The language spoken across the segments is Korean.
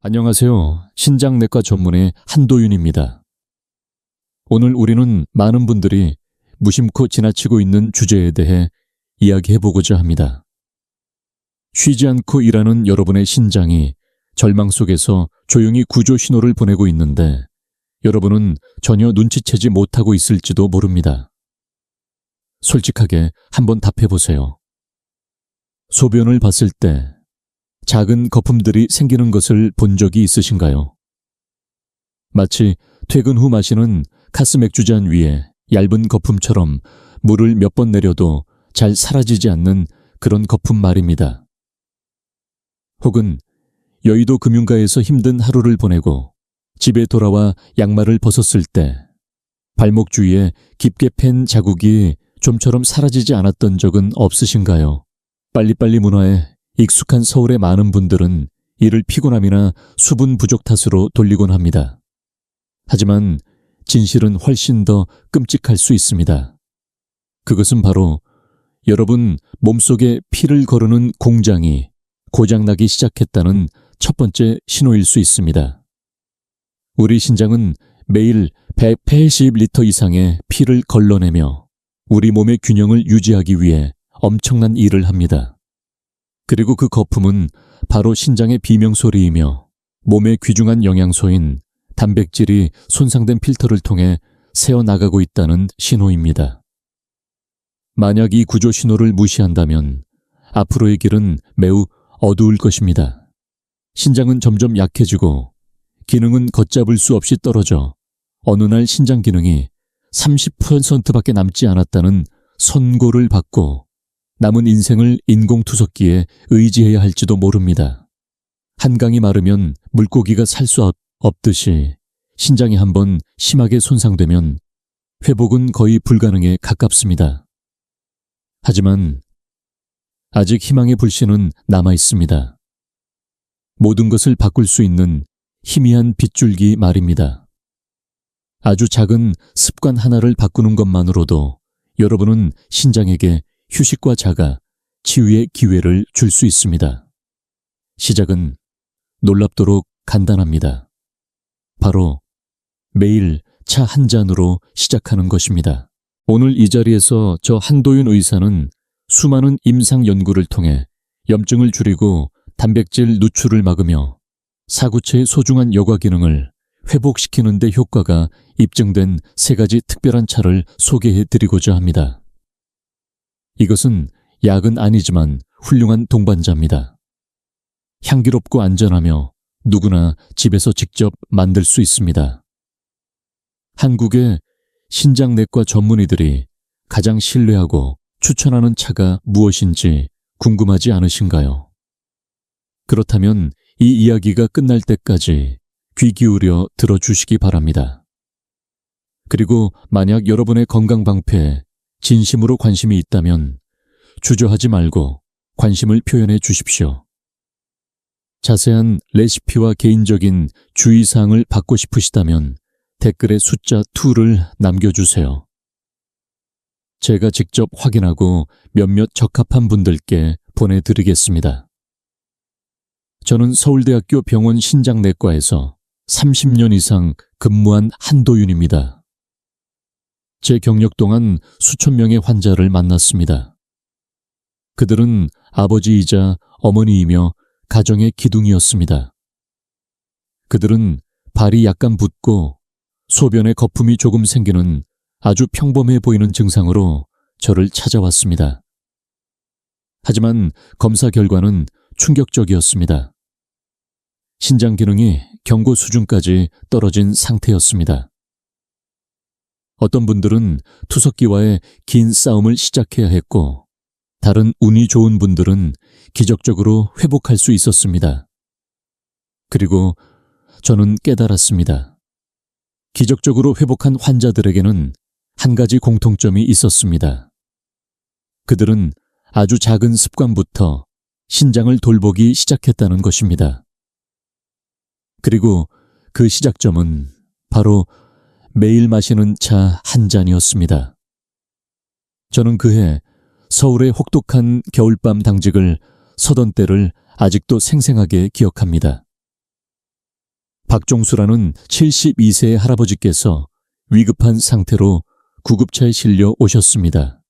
안녕하세요. 신장내과 전문의 한도윤입니다. 오늘 우리는 많은 분들이 무심코 지나치고 있는 주제에 대해 이야기해보고자 합니다. 쉬지 않고 일하는 여러분의 신장이 절망 속에서 조용히 구조 신호를 보내고 있는데 여러분은 전혀 눈치채지 못하고 있을지도 모릅니다. 솔직하게 한번 답해보세요. 소변을 봤을 때 작은 거품들이 생기는 것을 본 적이 있으신가요? 마치 퇴근 후 마시는 카스 맥주잔 위에 얇은 거품처럼 물을 몇 번 내려도 잘 사라지지 않는 그런 거품 말입니다. 혹은 여의도 금융가에서 힘든 하루를 보내고 집에 돌아와 양말을 벗었을 때 발목 주위에 깊게 팬 자국이 좀처럼 사라지지 않았던 적은 없으신가요? 빨리빨리 문화에 익숙한 서울의 많은 분들은 이를 피곤함이나 수분 부족 탓으로 돌리곤 합니다. 하지만 진실은 훨씬 더 끔찍할 수 있습니다. 그것은 바로 여러분 몸속에 피를 거르는 공장이 고장나기 시작했다는 첫 번째 신호일 수 있습니다. 우리 신장은 매일 180리터 이상의 피를 걸러내며 우리 몸의 균형을 유지하기 위해 엄청난 일을 합니다. 그리고 그 거품은 바로 신장의 비명소리이며 몸의 귀중한 영양소인 단백질이 손상된 필터를 통해 새어나가고 있다는 신호입니다. 만약 이 구조 신호를 무시한다면 앞으로의 길은 매우 어두울 것입니다. 신장은 점점 약해지고 기능은 걷잡을 수 없이 떨어져 어느 날 신장 기능이 30%밖에 남지 않았다는 선고를 받고 남은 인생을 인공투석기에 의지해야 할지도 모릅니다. 한강이 마르면 물고기가 살 수 없듯이 신장이 한번 심하게 손상되면 회복은 거의 불가능에 가깝습니다. 하지만 아직 희망의 불씨는 남아 있습니다. 모든 것을 바꿀 수 있는 희미한 빗줄기 말입니다. 아주 작은 습관 하나를 바꾸는 것만으로도 여러분은 신장에게 휴식과 자가, 치유의 기회를 줄 수 있습니다. 시작은 놀랍도록 간단합니다. 바로 매일 차 한 잔으로 시작하는 것입니다. 오늘 이 자리에서 저 한도윤 의사는 수많은 임상 연구를 통해 염증을 줄이고 단백질 누출을 막으며 사구체의 소중한 여과 기능을 회복시키는 데 효과가 입증된 3가지 특별한 차를 소개해 드리고자 합니다. 이것은 약은 아니지만 훌륭한 동반자입니다. 향기롭고 안전하며 누구나 집에서 직접 만들 수 있습니다. 한국의 신장내과 전문의들이 가장 신뢰하고 추천하는 차가 무엇인지 궁금하지 않으신가요? 그렇다면 이 이야기가 끝날 때까지 귀 기울여 들어주시기 바랍니다. 그리고 만약 여러분의 건강 방패에 진심으로 관심이 있다면 주저하지 말고 관심을 표현해 주십시오. 자세한 레시피와 개인적인 주의사항을 받고 싶으시다면 댓글에 숫자 2를 남겨주세요. 제가 직접 확인하고 몇몇 적합한 분들께 보내드리겠습니다. 저는 서울대학교 병원 신장내과에서 30년 이상 근무한 한도윤입니다. 제 경력 동안 수천 명의 환자를 만났습니다. 그들은 아버지이자 어머니이며 가정의 기둥이었습니다. 그들은 발이 약간 붓고 소변에 거품이 조금 생기는 아주 평범해 보이는 증상으로 저를 찾아왔습니다. 하지만 검사 결과는 충격적이었습니다. 신장 기능이 경고 수준까지 떨어진 상태였습니다. 어떤 분들은 투석기와의 긴 싸움을 시작해야 했고 다른 운이 좋은 분들은 기적적으로 회복할 수 있었습니다. 그리고 저는 깨달았습니다. 기적적으로 회복한 환자들에게는 한 가지 공통점이 있었습니다. 그들은 아주 작은 습관부터 신장을 돌보기 시작했다는 것입니다. 그리고 그 시작점은 바로 매일 마시는 차 한 잔이었습니다. 저는 그해 서울의 혹독한 겨울밤 당직을 서던 때를 아직도 생생하게 기억합니다. 박종수라는 72세의 할아버지께서 위급한 상태로 구급차에 실려 오셨습니다.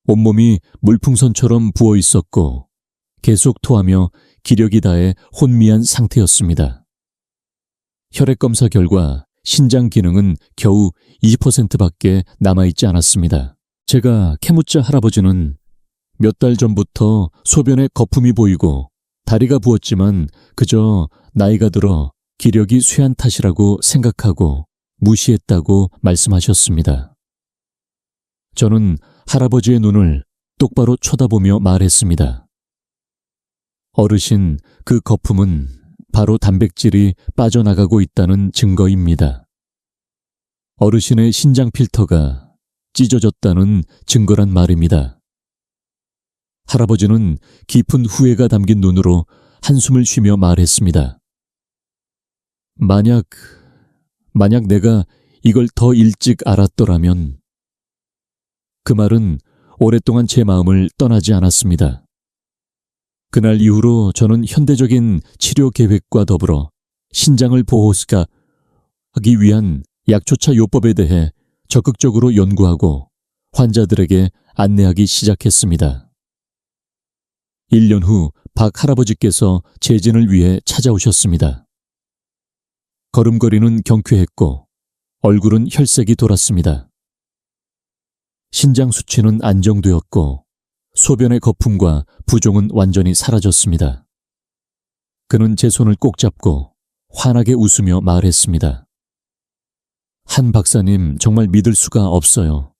온몸이 물풍선처럼 부어 있었고 계속 토하며 기력이 다해 혼미한 상태였습니다. 혈액검사 결과 신장 기능은 겨우 20%밖에 남아있지 않았습니다. 제가 캐묻자 할아버지는 몇 달 전부터 소변에 거품이 보이고 다리가 부었지만 그저 나이가 들어 기력이 쇠한 탓이라고 생각하고 무시했다고 말씀하셨습니다. 저는 할아버지의 눈을 똑바로 쳐다보며 말했습니다. 어르신, 그 거품은 바로 단백질이 빠져나가고 있다는 증거입니다. 어르신의 신장 필터가 찢어졌다는 증거란 말입니다. 할아버지는 깊은 후회가 담긴 눈으로 한숨을 쉬며 말했습니다. 만약 내가 이걸 더 일찍 알았더라면. 그 말은 오랫동안 제 마음을 떠나지 않았습니다. 그날 이후로 저는 현대적인 치료 계획과 더불어 신장을 보호하기 위한 약초차 요법에 대해 적극적으로 연구하고 환자들에게 안내하기 시작했습니다. 1년 후 박 할아버지께서 재진을 위해 찾아오셨습니다. 걸음걸이는 경쾌했고 얼굴은 혈색이 돌았습니다. 신장 수치는 안정되었고 소변의 거품과 부종은 완전히 사라졌습니다. 그는 제 손을 꼭 잡고 환하게 웃으며 말했습니다. 한 박사님, 정말 믿을 수가 없어요.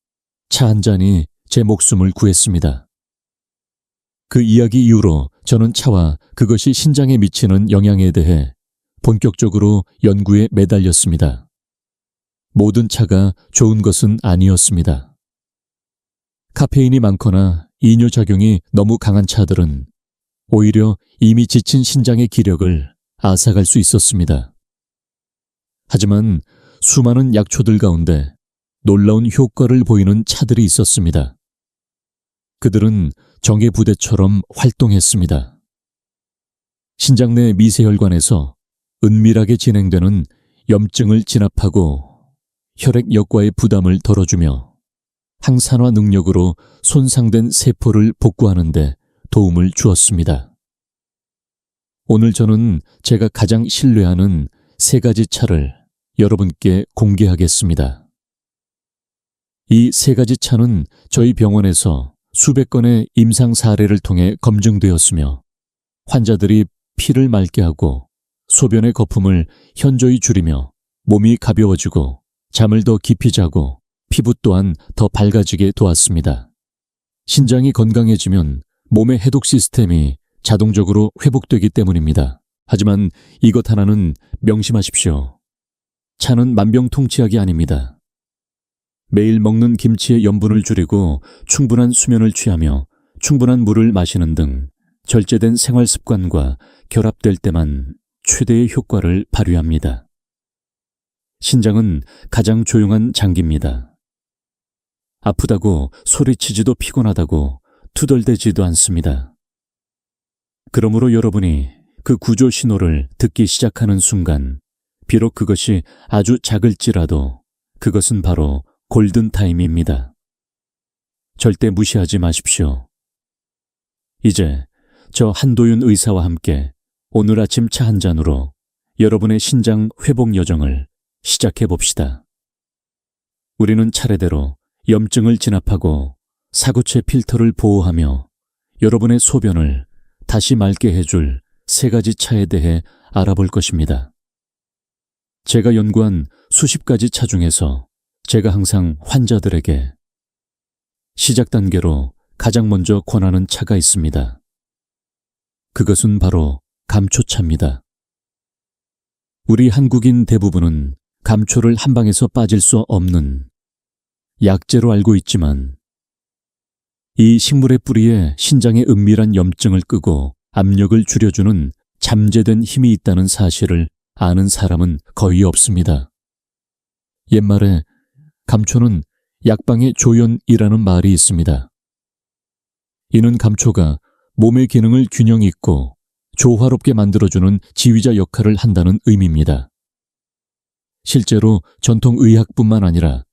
차 한 잔이 제 목숨을 구했습니다. 그 이야기 이후로 저는 차와 그것이 신장에 미치는 영향에 대해 본격적으로 연구에 매달렸습니다. 모든 차가 좋은 것은 아니었습니다. 카페인이 많거나 이뇨작용이 너무 강한 차들은 오히려 이미 지친 신장의 기력을 앗아갈 수 있었습니다. 하지만 수많은 약초들 가운데 놀라운 효과를 보이는 차들이 있었습니다. 그들은 정예부대처럼 활동했습니다. 신장 내 미세혈관에서 은밀하게 진행되는 염증을 진압하고 혈액 역과의 부담을 덜어주며 항산화 능력으로 손상된 세포를 복구하는 데 도움을 주었습니다. 오늘 저는 제가 가장 신뢰하는 3가지 차를 여러분께 공개하겠습니다. 이 3가지 차는 저희 병원에서 수백 건의 임상 사례를 통해 검증되었으며 환자들이 피를 맑게 하고 소변의 거품을 현저히 줄이며 몸이 가벼워지고 잠을 더 깊이 자고 피부 또한 더 밝아지게 도왔습니다. 신장이 건강해지면 몸의 해독 시스템이 자동적으로 회복되기 때문입니다. 하지만 이것 하나는 명심하십시오. 차는 만병통치약이 아닙니다. 매일 먹는 김치의 염분을 줄이고 충분한 수면을 취하며 충분한 물을 마시는 등 절제된 생활 습관과 결합될 때만 최대의 효과를 발휘합니다. 신장은 가장 조용한 장기입니다. 아프다고 소리치지도 피곤하다고 투덜대지도 않습니다. 그러므로 여러분이 그 구조 신호를 듣기 시작하는 순간 비록 그것이 아주 작을지라도 그것은 바로 골든타임입니다. 절대 무시하지 마십시오. 이제 저 한도윤 의사와 함께 오늘 아침 차 한 잔으로 여러분의 신장 회복 여정을 시작해 봅시다. 우리는 차례대로 염증을 진압하고 사구체 필터를 보호하며 여러분의 소변을 다시 맑게 해줄 3가지 차에 대해 알아볼 것입니다. 제가 연구한 수십 가지 차 중에서 제가 항상 환자들에게 시작 단계로 가장 먼저 권하는 차가 있습니다. 그것은 바로 감초차입니다. 우리 한국인 대부분은 감초를 한 방에서 빠질 수 없는 약재로 알고 있지만 이 식물의 뿌리에 신장의 은밀한 염증을 끄고 압력을 줄여주는 잠재된 힘이 있다는 사실을 아는 사람은 거의 없습니다. 옛말에 감초는 약방의 조연이라는 말이 있습니다. 이는 감초가 몸의 기능을 균형 있고 조화롭게 만들어주는 지휘자 역할을 한다는 의미입니다. 실제로 전통의학뿐만 아니라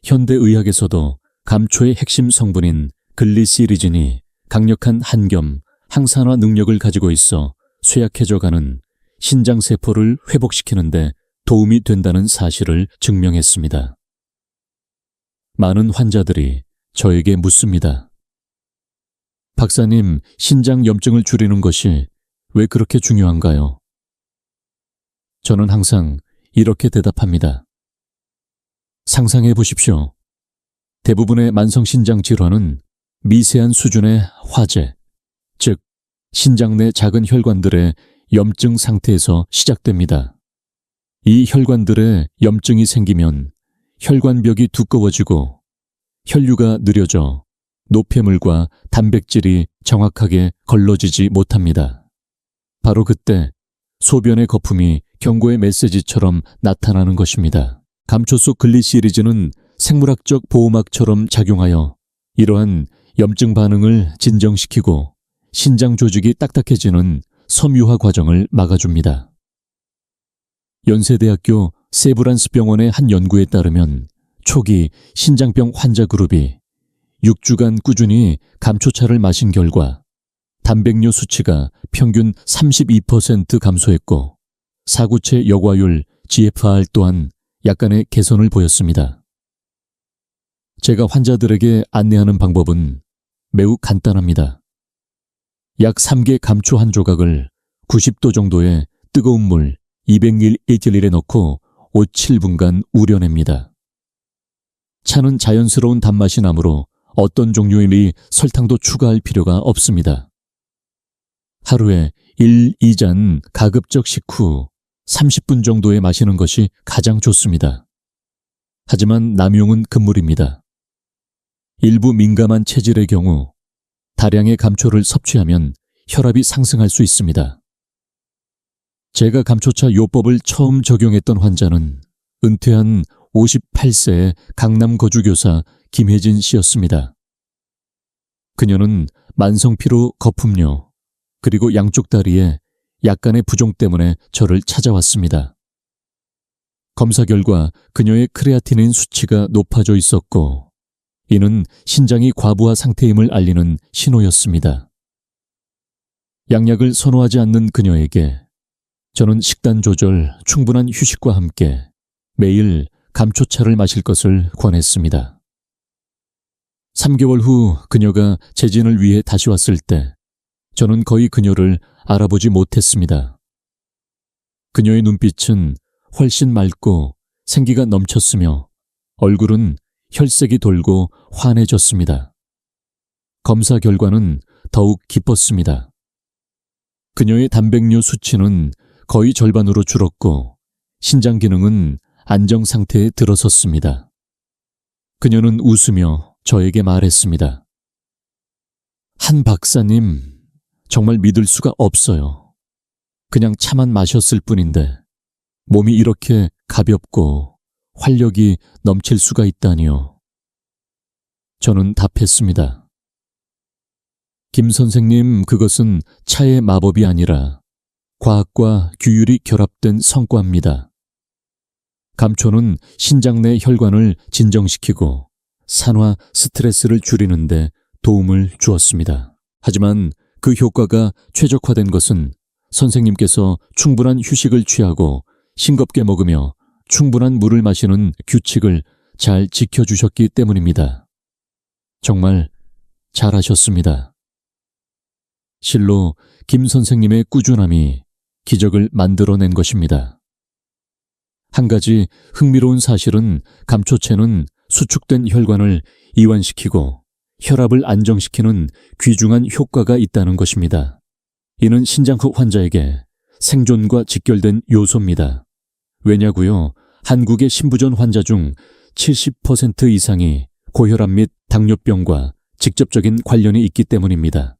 현대의학에서도 감초의 핵심 성분인 글리시리진이 강력한 한겸, 항산화 능력을 가지고 있어 쇠약해져가는 신장세포를 회복시키는 데 도움이 된다는 사실을 증명했습니다. 많은 환자들이 저에게 묻습니다. 박사님, 신장염증을 줄이는 것이 왜 그렇게 중요한가요? 저는 항상 이렇게 대답합니다. 상상해 보십시오. 대부분의 만성신장 질환은 미세한 수준의 화재, 즉 신장 내 작은 혈관들의 염증 상태에서 시작됩니다. 이 혈관들에 염증이 생기면 혈관벽이 두꺼워지고 혈류가 느려져 노폐물과 단백질이 정확하게 걸러지지 못합니다. 바로 그때 소변의 거품이 경고의 메시지처럼 나타나는 것입니다. 감초 속 글리시리진은 생물학적 보호막처럼 작용하여 이러한 염증 반응을 진정시키고 신장 조직이 딱딱해지는 섬유화 과정을 막아줍니다. 연세대학교 세브란스 병원의 한 연구에 따르면 초기 신장병 환자 그룹이 6주간 꾸준히 감초차를 마신 결과 단백뇨 수치가 평균 32% 감소했고 사구체 여과율 GFR 또한 약간의 개선을 보였습니다. 제가 환자들에게 안내하는 방법은 매우 간단합니다. 약 3개 감초 한 조각을 90도 정도의 뜨거운 물 200ml에 넣고 5-7분간 우려냅니다. 차는 자연스러운 단맛이 나므로 어떤 종류의 설탕도 추가할 필요가 없습니다. 하루에 1-2잔 가급적 식후 30분 정도에 마시는 것이 가장 좋습니다. 하지만 남용은 금물입니다. 일부 민감한 체질의 경우 다량의 감초를 섭취하면 혈압이 상승할 수 있습니다. 제가 감초차 요법을 처음 적용했던 환자는 은퇴한 58세의 강남 거주교사 김혜진 씨였습니다. 그녀는 만성피로 거품료 그리고 양쪽 다리에 약간의 부종 때문에 저를 찾아왔습니다. 검사 결과 그녀의 크레아티닌 수치가 높아져 있었고 이는 신장이 과부하 상태임을 알리는 신호였습니다. 양약을 선호하지 않는 그녀에게 저는 식단 조절, 충분한 휴식과 함께 매일 감초차를 마실 것을 권했습니다. 3개월 후 그녀가 재진을 위해 다시 왔을 때 저는 거의 그녀를 알아보지 못했습니다. 그녀의 눈빛은 훨씬 맑고 생기가 넘쳤으며 얼굴은 혈색이 돌고 환해졌습니다. 검사 결과는 더욱 기뻤습니다. 그녀의 단백뇨 수치는 거의 절반으로 줄었고 신장 기능은 안정 상태에 들어섰습니다. 그녀는 웃으며 저에게 말했습니다. 한 박사님, 정말 믿을 수가 없어요. 그냥 차만 마셨을 뿐인데 몸이 이렇게 가볍고 활력이 넘칠 수가 있다니요. 저는 답했습니다. 김 선생님, 그것은 차의 마법이 아니라 과학과 규율이 결합된 성과입니다. 감초는 신장 내 혈관을 진정시키고 산화 스트레스를 줄이는 데 도움을 주었습니다. 하지만 그 효과가 최적화된 것은 선생님께서 충분한 휴식을 취하고 싱겁게 먹으며 충분한 물을 마시는 규칙을 잘 지켜주셨기 때문입니다. 정말 잘하셨습니다. 실로 김 선생님의 꾸준함이 기적을 만들어낸 것입니다. 한 가지 흥미로운 사실은 감초채는 수축된 혈관을 이완시키고 혈압을 안정시키는 귀중한 효과가 있다는 것입니다. 이는 신장흑 환자에게 생존과 직결된 요소입니다. 왜냐고요? 한국의 신부전 환자 중 70% 이상이 고혈압 및 당뇨병과 직접적인 관련이 있기 때문입니다.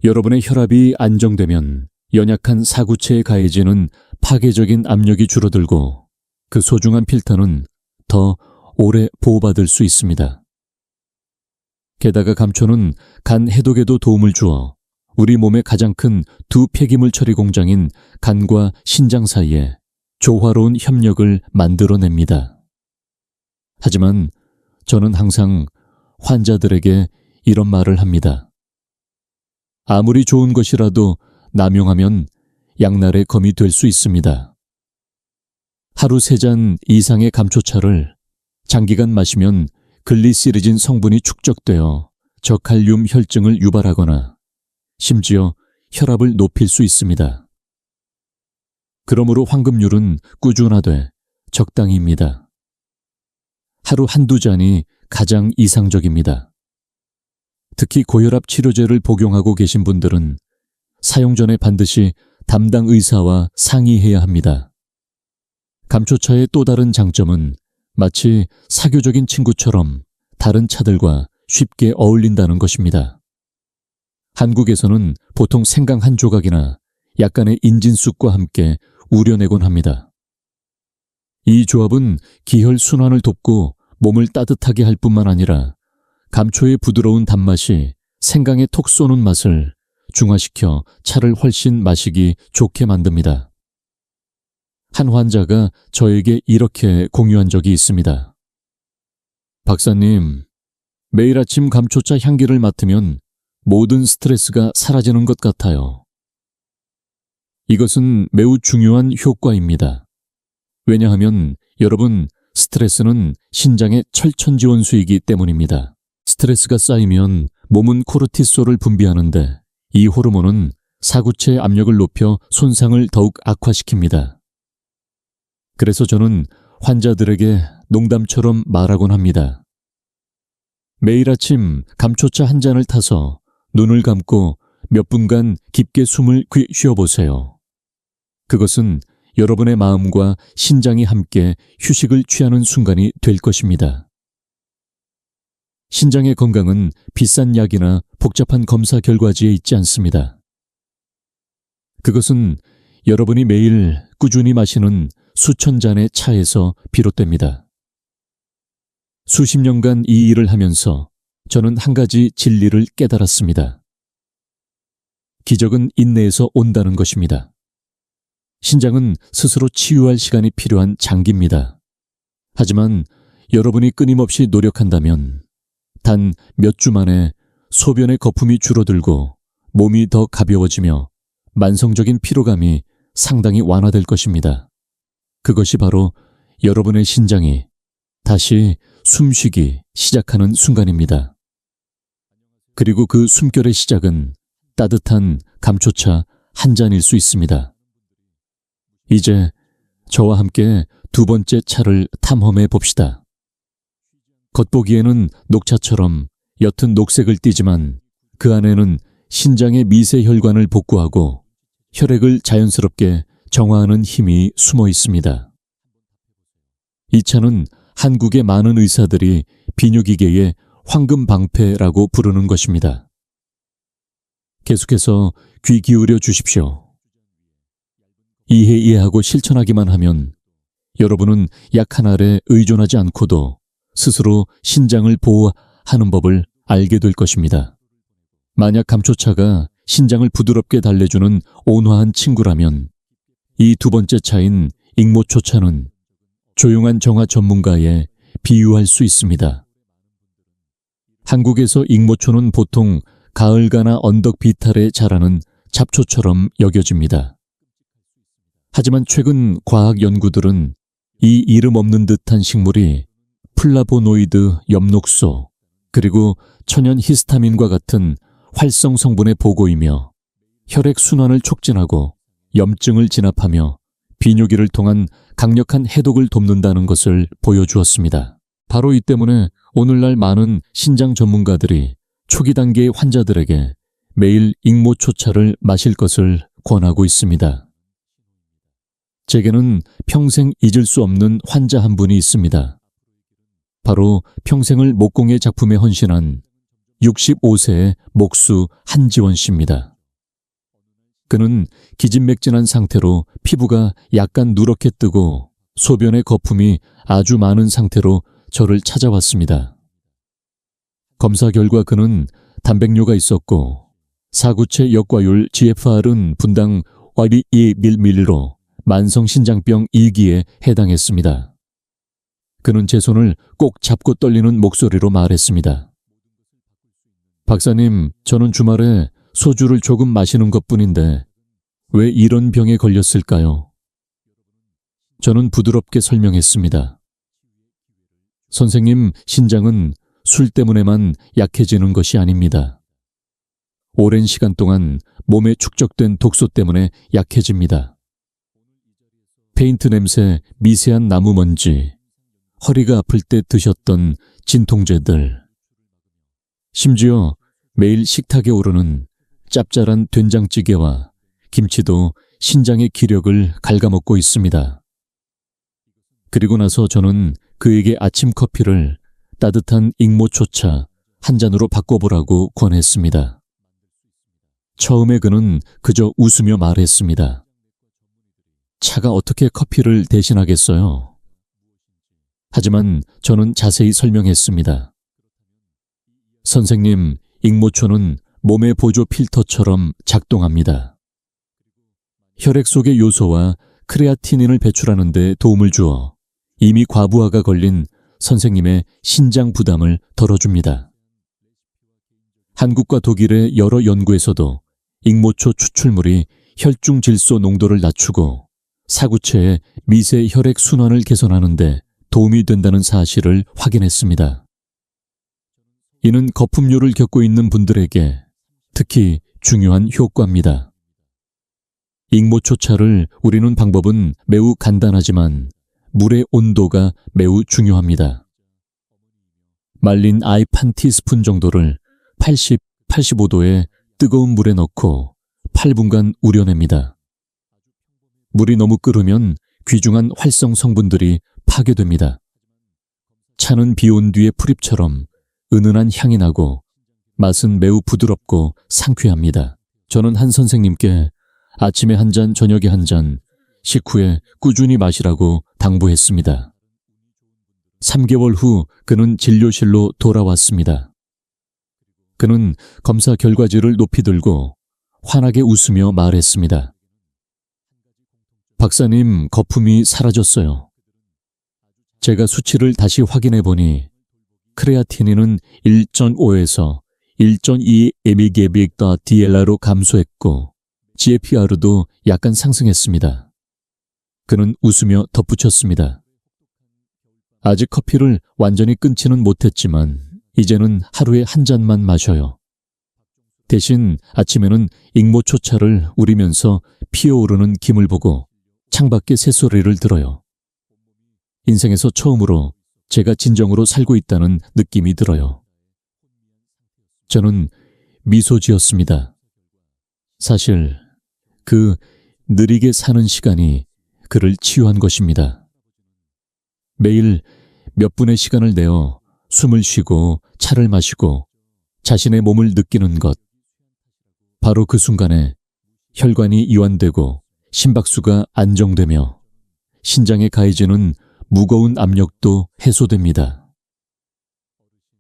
여러분의 혈압이 안정되면 연약한 사구체에 가해지는 파괴적인 압력이 줄어들고 그 소중한 필터는 더 오래 보호받을 수 있습니다. 게다가 감초는 간 해독에도 도움을 주어 우리 몸의 가장 큰 두 폐기물 처리 공장인 간과 신장 사이에 조화로운 협력을 만들어냅니다. 하지만 저는 항상 환자들에게 이런 말을 합니다. 아무리 좋은 것이라도 남용하면 양날의 검이 될 수 있습니다. 하루 3잔 이상의 감초차를 장기간 마시면 글리시리진 성분이 축적되어 저칼륨 혈증을 유발하거나 심지어 혈압을 높일 수 있습니다. 그러므로 황금률은 꾸준하되 적당히입니다. 하루 1~2잔이 가장 이상적입니다. 특히 고혈압 치료제를 복용하고 계신 분들은 사용 전에 반드시 담당 의사와 상의해야 합니다. 감초차의 또 다른 장점은 마치 사교적인 친구처럼 다른 차들과 쉽게 어울린다는 것입니다. 한국에서는 보통 생강 한 조각이나 약간의 인진쑥과 함께 우려내곤 합니다. 이 조합은 기혈 순환을 돕고 몸을 따뜻하게 할 뿐만 아니라 감초의 부드러운 단맛이 생강의 톡 쏘는 맛을 중화시켜 차를 훨씬 마시기 좋게 만듭니다. 한 환자가 저에게 이렇게 공유한 적이 있습니다. 박사님, 매일 아침 감초차 향기를 맡으면 모든 스트레스가 사라지는 것 같아요. 이것은 매우 중요한 효과입니다. 왜냐하면 여러분, 스트레스는 신장의 철천지원수이기 때문입니다. 스트레스가 쌓이면 몸은 코르티솔을 분비하는데 이 호르몬은 사구체의 압력을 높여 손상을 더욱 악화시킵니다. 그래서 저는 환자들에게 농담처럼 말하곤 합니다. 매일 아침 감초차 한 잔을 타서 눈을 감고 몇 분간 깊게 숨을 쉬어보세요. 그것은 여러분의 마음과 신장이 함께 휴식을 취하는 순간이 될 것입니다. 신장의 건강은 비싼 약이나 복잡한 검사 결과지에 있지 않습니다. 그것은 여러분이 매일 꾸준히 마시는 수천 잔의 차에서 비롯됩니다. 수십 년간 이 일을 하면서 저는 한 가지 진리를 깨달았습니다. 기적은 인내에서 온다는 것입니다. 신장은 스스로 치유할 시간이 필요한 장기입니다. 하지만 여러분이 끊임없이 노력한다면 단 몇 주 만에 소변의 거품이 줄어들고 몸이 더 가벼워지며 만성적인 피로감이 상당히 완화될 것입니다. 그것이 바로 여러분의 신장이 다시 숨쉬기 시작하는 순간입니다. 그리고 그 숨결의 시작은 따뜻한 감초차 한 잔일 수 있습니다. 이제 저와 함께 두 번째 차를 탐험해 봅시다. 겉보기에는 녹차처럼 옅은 녹색을 띠지만 그 안에는 신장의 미세 혈관을 복구하고 혈액을 자연스럽게 정화하는 힘이 숨어 있습니다. 이 차는 한국의 많은 의사들이 비뇨기계의 황금방패라고 부르는 것입니다. 계속해서 귀 기울여 주십시오. 이해하고 실천하기만 하면 여러분은 약 한 알에 의존하지 않고도 스스로 신장을 보호하는 법을 알게 될 것입니다. 만약 감초차가 신장을 부드럽게 달래주는 온화한 친구라면 이 두 번째 차인 익모초차는 조용한 정화 전문가에 비유할 수 있습니다. 한국에서 익모초는 보통 가을가나 언덕 비탈에 자라는 잡초처럼 여겨집니다. 하지만 최근 과학 연구들은 이 이름 없는 듯한 식물이 플라보노이드 엽록소 그리고 천연 히스타민과 같은 활성 성분의 보고이며 혈액 순환을 촉진하고 염증을 진압하며 비뇨기를 통한 강력한 해독을 돕는다는 것을 보여주었습니다. 바로 이 때문에 오늘날 많은 신장 전문가들이 초기 단계의 환자들에게 매일 익모초차를 마실 것을 권하고 있습니다. 제게는 평생 잊을 수 없는 환자 한 분이 있습니다. 바로 평생을 목공의 작품에 헌신한 65세의 목수 한지원 씨입니다. 그는 기진맥진한 상태로 피부가 약간 누렇게 뜨고 소변의 거품이 아주 많은 상태로 저를 찾아왔습니다. 검사 결과 그는 단백뇨가 있었고 사구체 역과율 GFR은 분당 12ml로 만성신장병 2기에 해당했습니다. 그는 제 손을 꼭 잡고 떨리는 목소리로 말했습니다. 박사님, 저는 주말에 소주를 조금 마시는 것뿐인데 왜 이런 병에 걸렸을까요? 저는 부드럽게 설명했습니다. 선생님, 신장은 술 때문에만 약해지는 것이 아닙니다. 오랜 시간 동안 몸에 축적된 독소 때문에 약해집니다. 페인트 냄새, 미세한 나무 먼지, 허리가 아플 때 드셨던 진통제들, 심지어 매일 식탁에 오르는 짭짤한 된장찌개와 김치도 신장의 기력을 갉아먹고 있습니다. 그리고 나서 저는 그에게 아침 커피를 따뜻한 익모초차 한 잔으로 바꿔보라고 권했습니다. 처음에 그는 그저 웃으며 말했습니다. 차가 어떻게 커피를 대신하겠어요? 하지만 저는 자세히 설명했습니다. 선생님, 익모초는 몸의 보조 필터처럼 작동합니다. 혈액 속의 요소와 크레아티닌을 배출하는 데 도움을 주어 이미 과부하가 걸린 선생님의 신장 부담을 덜어줍니다. 한국과 독일의 여러 연구에서도 익모초 추출물이 혈중 질소 농도를 낮추고 사구체의 미세 혈액 순환을 개선하는 데 도움이 된다는 사실을 확인했습니다. 이는 거품료를 겪고 있는 분들에게 특히 중요한 효과입니다. 익모초차를 우리는 방법은 매우 간단하지만 물의 온도가 매우 중요합니다. 말린 아이스 한 티스푼 정도를 80, 85도의 뜨거운 물에 넣고 8분간 우려냅니다. 물이 너무 끓으면 귀중한 활성 성분들이 파괴됩니다. 차는 비온 뒤의 풀잎처럼 은은한 향이 나고 맛은 매우 부드럽고 상쾌합니다. 저는 한 선생님께 아침에 한 잔, 저녁에 한 잔, 식후에 꾸준히 마시라고 당부했습니다. 3개월 후 그는 진료실로 돌아왔습니다. 그는 검사 결과지를 높이 들고 환하게 웃으며 말했습니다. 박사님, 거품이 사라졌어요. 제가 수치를 다시 확인해 보니 크레아티닌은 1.5에서 1.2 mgdl로 감소했고 GFR도 약간 상승했습니다. 그는 웃으며 덧붙였습니다. 아직 커피를 완전히 끊지는 못했지만 이제는 하루에 한 잔만 마셔요. 대신 아침에는 익모초차를 우리면서 피어오르는 김을 보고 창밖의 새소리를 들어요. 인생에서 처음으로 제가 진정으로 살고 있다는 느낌이 들어요. 저는 미소 지었습니다. 사실 그 느리게 사는 시간이 그를 치유한 것입니다. 매일 몇 분의 시간을 내어 숨을 쉬고 차를 마시고 자신의 몸을 느끼는 것. 바로 그 순간에 혈관이 이완되고 심박수가 안정되며 신장에 가해지는 무거운 압력도 해소됩니다.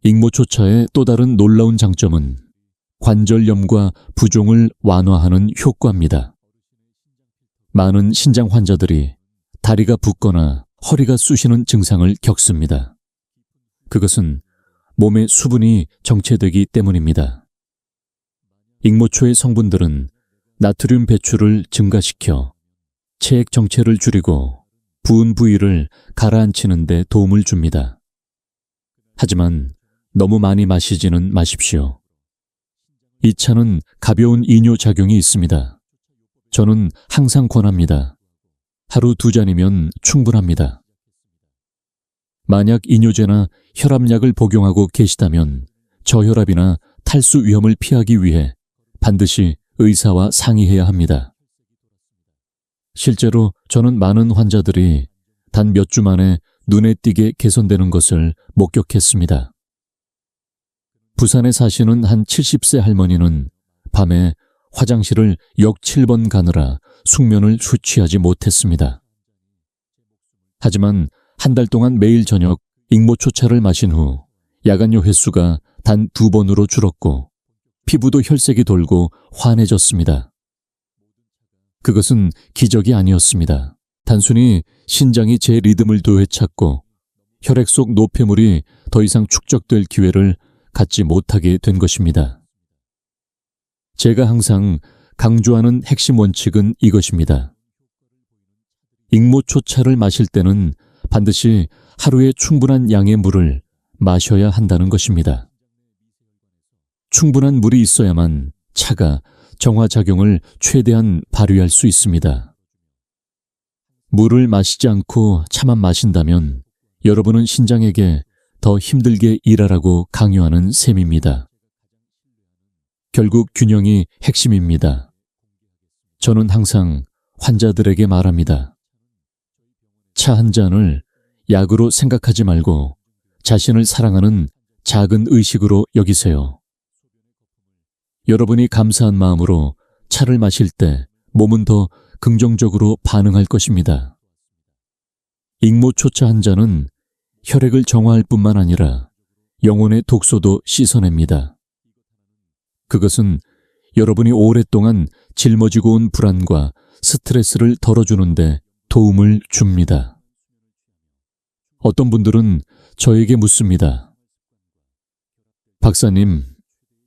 익모초차의 또 다른 놀라운 장점은 관절염과 부종을 완화하는 효과입니다. 많은 신장 환자들이 다리가 붓거나 허리가 쑤시는 증상을 겪습니다. 그것은 몸의 수분이 정체되기 때문입니다. 익모초의 성분들은 나트륨 배출을 증가시켜 체액 정체를 줄이고 부은 부위를 가라앉히는 데 도움을 줍니다. 하지만 너무 많이 마시지는 마십시오. 이 차는 가벼운 이뇨작용이 있습니다. 저는 항상 권합니다. 하루 2잔이면 충분합니다. 만약 이뇨제나 혈압약을 복용하고 계시다면 저혈압이나 탈수 위험을 피하기 위해 반드시 의사와 상의해야 합니다. 실제로 저는 많은 환자들이 단 몇 주 만에 눈에 띄게 개선되는 것을 목격했습니다. 부산에 사시는 한 70세 할머니는 밤에 화장실을 역 7번 가느라 숙면을 취하지 못했습니다. 하지만 한 달 동안 매일 저녁 익모초차를 마신 후 야간요 횟수가 단 2번으로 줄었고 피부도 혈색이 돌고 환해졌습니다. 그것은 기적이 아니었습니다. 단순히 신장이 제 리듬을 되찾고 혈액 속 노폐물이 더 이상 축적될 기회를 갖지 못하게 된 것입니다. 제가 항상 강조하는 핵심 원칙은 이것입니다. 익모초차를 마실 때는 반드시 하루에 충분한 양의 물을 마셔야 한다는 것입니다. 충분한 물이 있어야만 차가 정화작용을 최대한 발휘할 수 있습니다. 물을 마시지 않고 차만 마신다면 여러분은 신장에게 더 힘들게 일하라고 강요하는 셈입니다. 결국 균형이 핵심입니다. 저는 항상 환자들에게 말합니다. 차 한 잔을 약으로 생각하지 말고 자신을 사랑하는 작은 의식으로 여기세요. 여러분이 감사한 마음으로 차를 마실 때 몸은 더 긍정적으로 반응할 것입니다. 익모초차 한 잔은 혈액을 정화할 뿐만 아니라 영혼의 독소도 씻어냅니다. 그것은 여러분이 오랫동안 짊어지고 온 불안과 스트레스를 덜어주는데 도움을 줍니다. 어떤 분들은 저에게 묻습니다. 박사님,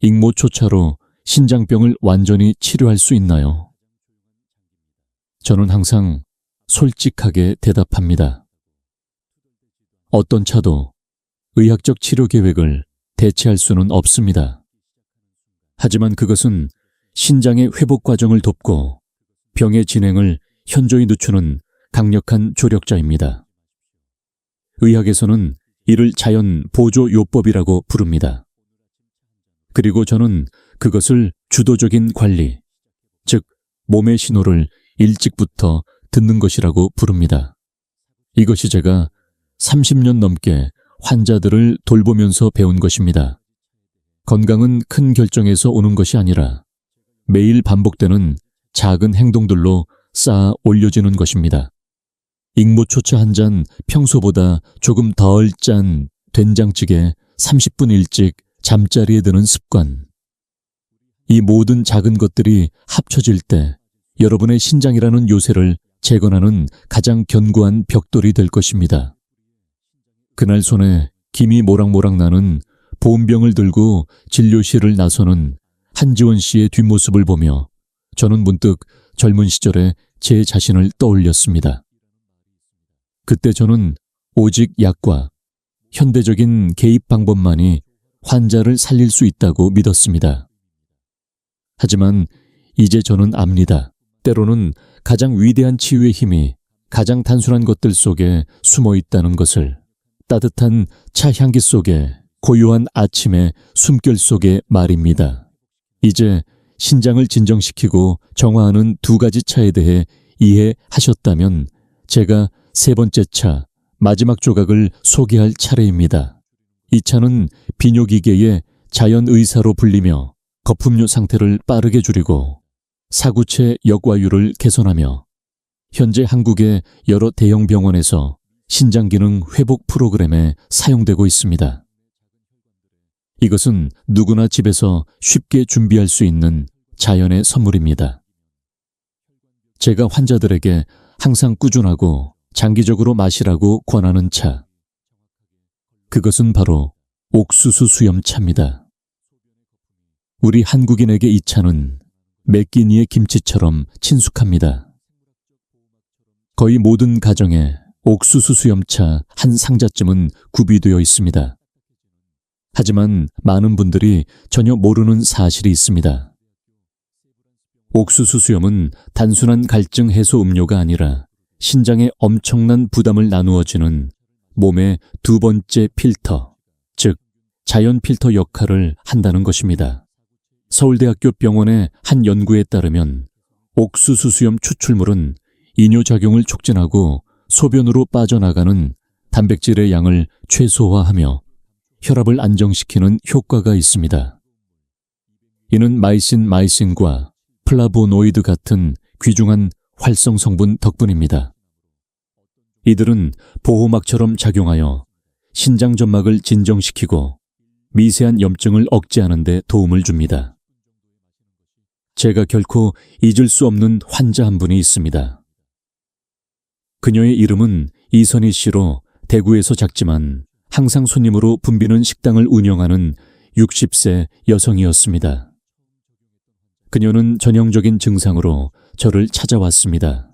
익모초차로 신장병을 완전히 치료할 수 있나요? 저는 항상 솔직하게 대답합니다. 어떤 차도 의학적 치료 계획을 대체할 수는 없습니다. 하지만 그것은 신장의 회복 과정을 돕고 병의 진행을 현저히 늦추는 강력한 조력자입니다. 의학에서는 이를 자연 보조 요법이라고 부릅니다. 그리고 저는 그것을 주도적인 관리, 즉 몸의 신호를 일찍부터 듣는 것이라고 부릅니다. 이것이 제가 30년 넘게 환자들을 돌보면서 배운 것입니다. 건강은 큰 결정에서 오는 것이 아니라 매일 반복되는 작은 행동들로 쌓아 올려지는 것입니다. 익모초차 한 잔 평소보다 조금 덜 짠 된장찌개 30분 일찍 잠자리에 드는 습관. 이 모든 작은 것들이 합쳐질 때 여러분의 신장이라는 요새를 재건하는 가장 견고한 벽돌이 될 것입니다. 그날 손에 김이 모락모락 나는 보온병을 들고 진료실을 나서는 한지원 씨의 뒷모습을 보며 저는 문득 젊은 시절의 제 자신을 떠올렸습니다. 그때 저는 오직 약과 현대적인 개입 방법만이 환자를 살릴 수 있다고 믿었습니다. 하지만 이제 저는 압니다. 때로는 가장 위대한 치유의 힘이 가장 단순한 것들 속에 숨어 있다는 것을. 따뜻한 차 향기 속에, 고요한 아침의 숨결 속에 말입니다. 이제 신장을 진정시키고 정화하는 두 가지 차에 대해 이해하셨다면 제가 세 번째 차, 마지막 조각을 소개할 차례입니다. 이 차는 비뇨기계의 자연의사로 불리며 거품류 상태를 빠르게 줄이고 사구체 역와율을 개선하며 현재 한국의 여러 대형 병원에서 신장기능 회복 프로그램에 사용되고 있습니다. 이것은 누구나 집에서 쉽게 준비할 수 있는 자연의 선물입니다. 제가 환자들에게 항상 꾸준하고 장기적으로 마시라고 권하는 차. 그것은 바로 옥수수 수염차입니다. 우리 한국인에게 이 차는 매끼니의 김치처럼 친숙합니다. 거의 모든 가정에 옥수수 수염차 한 상자쯤은 구비되어 있습니다. 하지만 많은 분들이 전혀 모르는 사실이 있습니다. 옥수수 수염은 단순한 갈증 해소 음료가 아니라 신장에 엄청난 부담을 나누어주는 몸의 두 번째 필터, 즉 자연 필터 역할을 한다는 것입니다. 서울대학교 병원의 한 연구에 따르면 옥수수 수염 추출물은 이뇨작용을 촉진하고 소변으로 빠져나가는 단백질의 양을 최소화하며 혈압을 안정시키는 효과가 있습니다. 이는 마이신과 플라보노이드 같은 귀중한 활성 성분 덕분입니다. 이들은 보호막처럼 작용하여 신장 점막을 진정시키고 미세한 염증을 억제하는 데 도움을 줍니다. 제가 결코 잊을 수 없는 환자 한 분이 있습니다. 그녀의 이름은 이선희 씨로 대구에서 작지만 항상 손님으로 붐비는 식당을 운영하는 60세 여성이었습니다. 그녀는 전형적인 증상으로 저를 찾아왔습니다.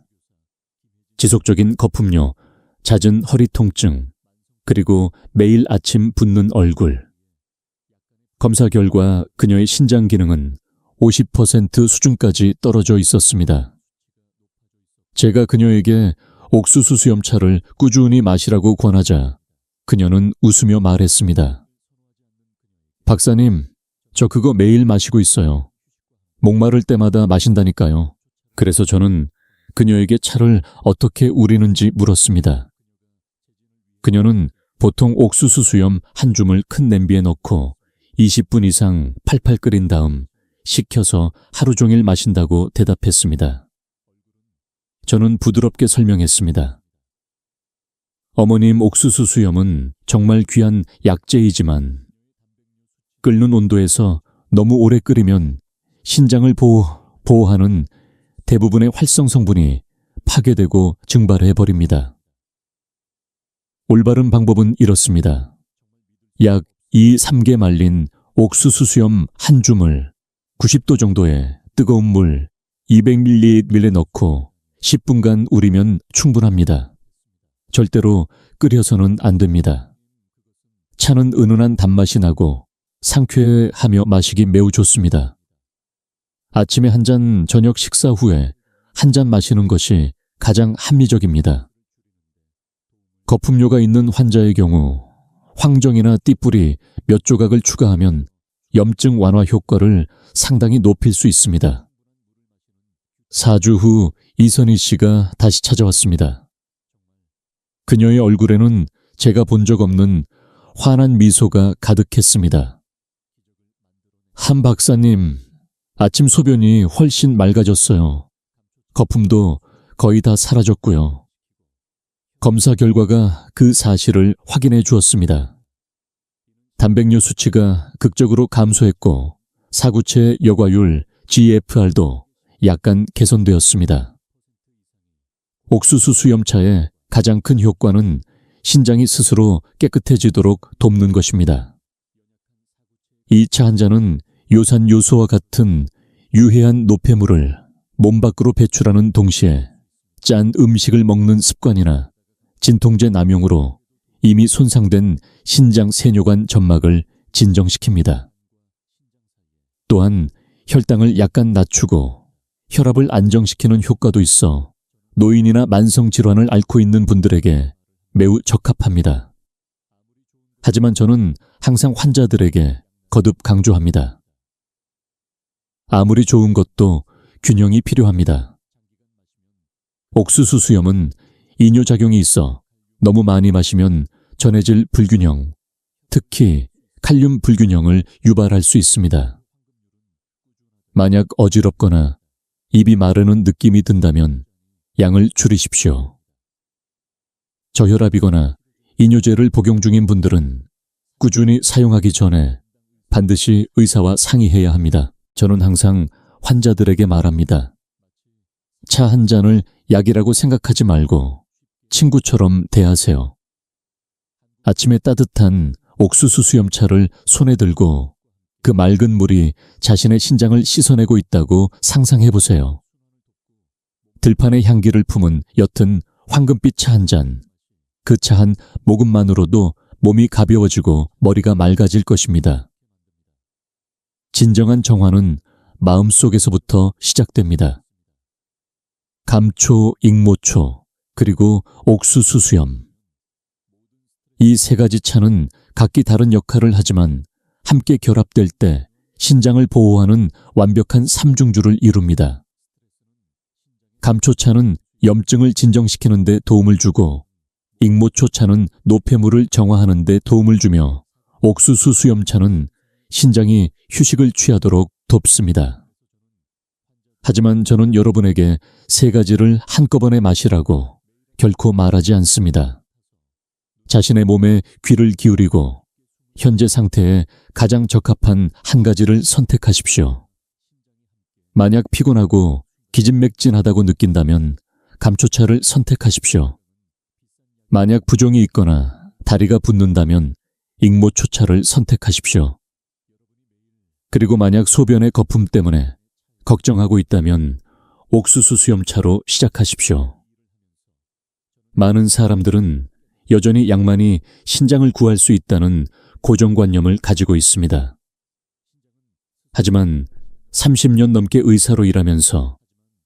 지속적인 거품료, 잦은 허리 통증, 그리고 매일 아침 붓는 얼굴. 검사 결과 그녀의 신장 기능은 50% 수준까지 떨어져 있었습니다. 제가 그녀에게 옥수수 수염차를 꾸준히 마시라고 권하자 그녀는 웃으며 말했습니다. 박사님, 저 그거 매일 마시고 있어요. 목마를 때마다 마신다니까요. 그래서 저는 그녀에게 차를 어떻게 우리는지 물었습니다. 그녀는 보통 옥수수 수염 한 줌을 큰 냄비에 넣고 20분 이상 팔팔 끓인 다음 식혀서 하루 종일 마신다고 대답했습니다. 저는 부드럽게 설명했습니다. 어머님, 옥수수 수염은 정말 귀한 약재이지만 끓는 온도에서 너무 오래 끓이면 신장을 보호하는 대부분의 활성 성분이 파괴되고 증발해버립니다. 올바른 방법은 이렇습니다. 약 2-3개 말린 옥수수 수염 한 줌을 90도 정도의 뜨거운 물 200ml에 넣고 10분간 우리면 충분합니다. 절대로 끓여서는 안 됩니다. 차는 은은한 단맛이 나고 상쾌하며 마시기 매우 좋습니다. 아침에 한 잔, 저녁 식사 후에 한 잔 마시는 것이 가장 합리적입니다. 거품료가 있는 환자의 경우 황정이나 띠뿌리 몇 조각을 추가하면 염증 완화 효과를 상당히 높일 수 있습니다. 4주 후 이선희 씨가 다시 찾아왔습니다. 그녀의 얼굴에는 제가 본 적 없는 환한 미소가 가득했습니다. 한 박사님, 아침 소변이 훨씬 맑아졌어요. 거품도 거의 다 사라졌고요. 검사 결과가 그 사실을 확인해 주었습니다. 단백뇨 수치가 극적으로 감소했고 사구체 여과율 GFR도 약간 개선되었습니다. 옥수수 수염차의 가장 큰 효과는 신장이 스스로 깨끗해지도록 돕는 것입니다. 이 차 한 잔은 요산 요소와 같은 유해한 노폐물을 몸 밖으로 배출하는 동시에 짠 음식을 먹는 습관이나 진통제 남용으로 이미 손상된 신장 세뇨관 점막을 진정시킵니다. 또한 혈당을 약간 낮추고 혈압을 안정시키는 효과도 있어 노인이나 만성질환을 앓고 있는 분들에게 매우 적합합니다. 하지만 저는 항상 환자들에게 거듭 강조합니다. 아무리 좋은 것도 균형이 필요합니다. 옥수수 수염은 이뇨작용이 있어 너무 많이 마시면 전해질 불균형, 특히 칼륨 불균형을 유발할 수 있습니다. 만약 어지럽거나 입이 마르는 느낌이 든다면 양을 줄이십시오. 저혈압이거나 이뇨제를 복용 중인 분들은 꾸준히 사용하기 전에 반드시 의사와 상의해야 합니다. 저는 항상 환자들에게 말합니다. 차 한 잔을 약이라고 생각하지 말고 친구처럼 대하세요. 아침에 따뜻한 옥수수 수염차를 손에 들고 그 맑은 물이 자신의 신장을 씻어내고 있다고 상상해보세요. 들판의 향기를 품은 옅은 황금빛 차 한 잔, 그 차 한 모금만으로도 몸이 가벼워지고 머리가 맑아질 것입니다. 진정한 정화는 마음속에서부터 시작됩니다. 감초, 익모초, 그리고 옥수수 수염. 이 세 가지 차는 각기 다른 역할을 하지만 함께 결합될 때 신장을 보호하는 완벽한 삼중주를 이룹니다. 감초차는 염증을 진정시키는 데 도움을 주고 익모초차는 노폐물을 정화하는 데 도움을 주며 옥수수 수염차는 신장이 휴식을 취하도록 돕습니다. 하지만 저는 여러분에게 세 가지를 한꺼번에 마시라고 결코 말하지 않습니다. 자신의 몸에 귀를 기울이고 현재 상태에 가장 적합한 한 가지를 선택하십시오. 만약 피곤하고 기진맥진하다고 느낀다면 감초차를 선택하십시오. 만약 부종이 있거나 다리가 붓는다면 익모초차를 선택하십시오. 그리고 만약 소변의 거품 때문에 걱정하고 있다면 옥수수 수염차로 시작하십시오. 많은 사람들은 여전히 양만이 신장을 구할 수 있다는 고정관념을 가지고 있습니다. 하지만 30년 넘게 의사로 일하면서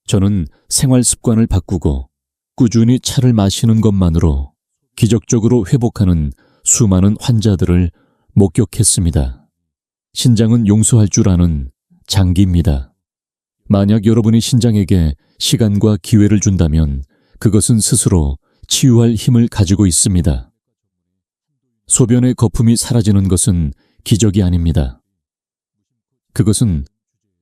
저는 생활 습관을 바꾸고 꾸준히 차를 마시는 것만으로 기적적으로 회복하는 수많은 환자들을 목격했습니다. 신장은 용서할 줄 아는 장기입니다. 만약 여러분이 신장에게 시간과 기회를 준다면 그것은 스스로 치유할 힘을 가지고 있습니다. 소변의 거품이 사라지는 것은 기적이 아닙니다. 그것은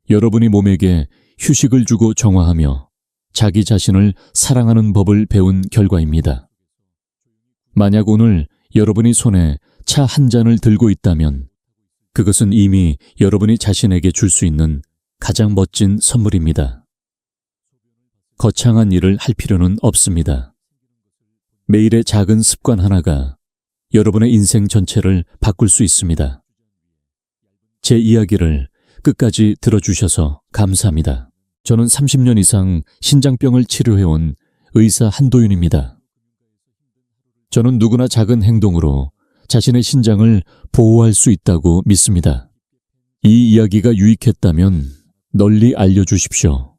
여러분이 몸에게 휴식을 주고 정화하며 자기 자신을 사랑하는 법을 배운 결과입니다. 만약 오늘 여러분이 손에 차 한 잔을 들고 있다면 그것은 이미 여러분이 자신에게 줄 수 있는 가장 멋진 선물입니다. 거창한 일을 할 필요는 없습니다. 매일의 작은 습관 하나가 여러분의 인생 전체를 바꿀 수 있습니다. 제 이야기를 끝까지 들어주셔서 감사합니다. 저는 30년 이상 신장병을 치료해온 의사 한도윤입니다. 저는 누구나 작은 행동으로 자신의 신장을 보호할 수 있다고 믿습니다. 이 이야기가 유익했다면 널리 알려주십시오.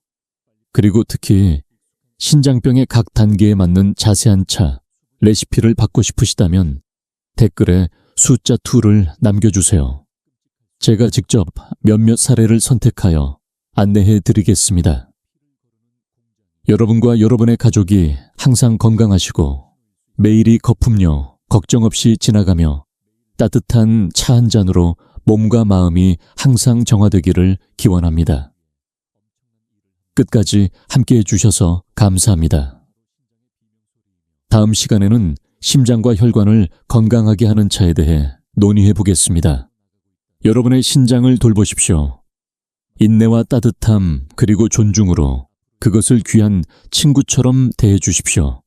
그리고 특히 신장병의 각 단계에 맞는 자세한 차, 레시피를 받고 싶으시다면 댓글에 숫자 2를 남겨주세요. 제가 직접 몇몇 사례를 선택하여 안내해 드리겠습니다. 여러분과 여러분의 가족이 항상 건강하시고 매일이 거품료 걱정 없이 지나가며 따뜻한 차 한 잔으로 몸과 마음이 항상 정화되기를 기원합니다. 끝까지 함께해 주셔서 감사합니다. 다음 시간에는 심장과 혈관을 건강하게 하는 차에 대해 논의해 보겠습니다. 여러분의 신장을 돌보십시오. 인내와 따뜻함 그리고 존중으로 그것을 귀한 친구처럼 대해 주십시오.